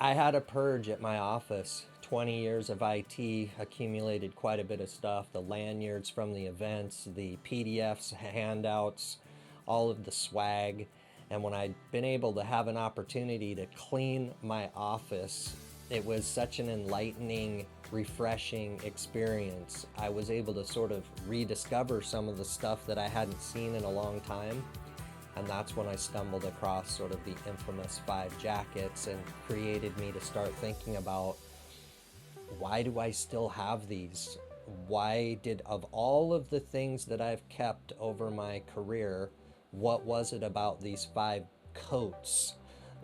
I had a purge at my office. 20 years of IT accumulated quite a bit of stuff. The lanyards from the events, the PDFs, handouts, all of the swag. And when I'd been able to have an opportunity to clean my office, it was such an enlightening, refreshing experience. I was able to sort of rediscover some of the stuff that I hadn't seen in a long time. And that's when I stumbled across sort of the infamous 5 jackets and created me to start thinking about, why do I still have these? Why did, of all of the things that I've kept over my career, what was it about these 5 coats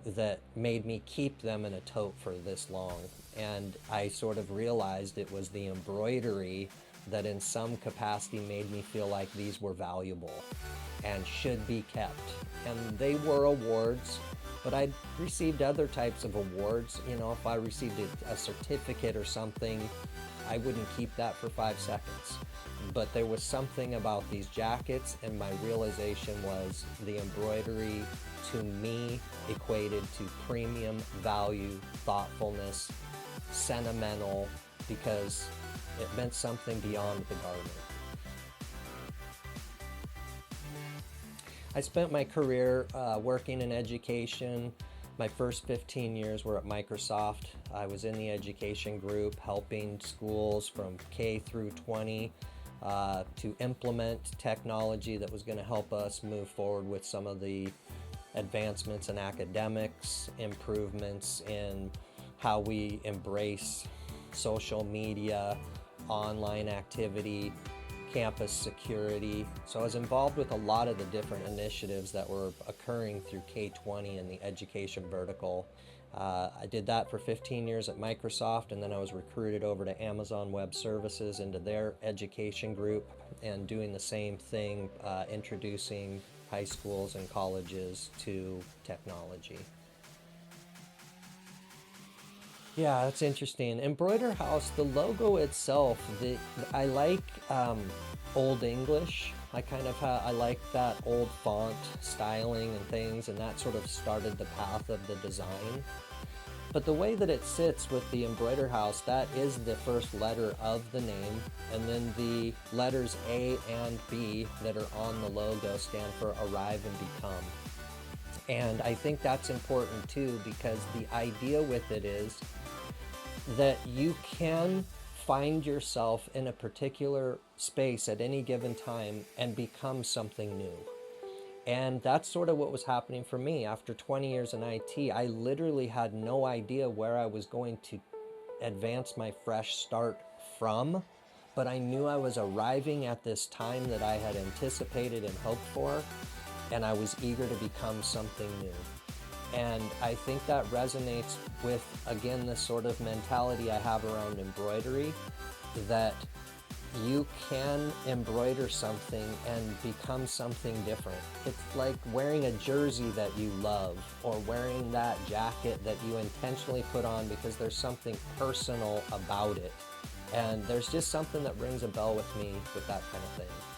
that made me keep them in a tote for this long? And I sort of realized it was the embroidery that in some capacity made me feel like these were valuable and should be kept. And they were awards, but I'd received other types of awards. You know, if I received a certificate or something, I wouldn't keep that for 5 seconds. But there was something about these jackets, and my realization was the embroidery to me equated to premium value, thoughtfulness, sentimental, because it meant something beyond the garment. I spent my career working in education. My first 15 years were at Microsoft. I was in the education group helping schools from K through 20 to implement technology that was going to help us move forward with some of the advancements in academics, improvements in how we embrace social media, online activity, campus security. So I was involved with a lot of the different initiatives that were occurring through K-20 in the education vertical. I did that for 15 years at Microsoft, and then I was recruited over to Amazon Web Services into their education group and doing the same thing, introducing high schools and colleges to technology. Yeah, that's interesting. Embroider House, the logo itself, I like Old English. I like that old font styling and things, and that sort of started the path of the design. But the way that it sits with the Embroider House, that is the first letter of the name, and then the letters A and B that are on the logo stand for arrive and become. And I think that's important too, because the idea with it is that you can find yourself in a particular space at any given time and become something new. And that's sort of what was happening for me. After 20 years in IT, I literally had no idea where I was going to advance my fresh start from, but I knew I was arriving at this time that I had anticipated and hoped for, and I was eager to become something new. And I think that resonates with, again, this sort of mentality I have around embroidery, that you can embroider something and become something different. It's like wearing a jersey that you love, or wearing that jacket that you intentionally put on because there's something personal about it. And there's just something that rings a bell with me with that kind of thing.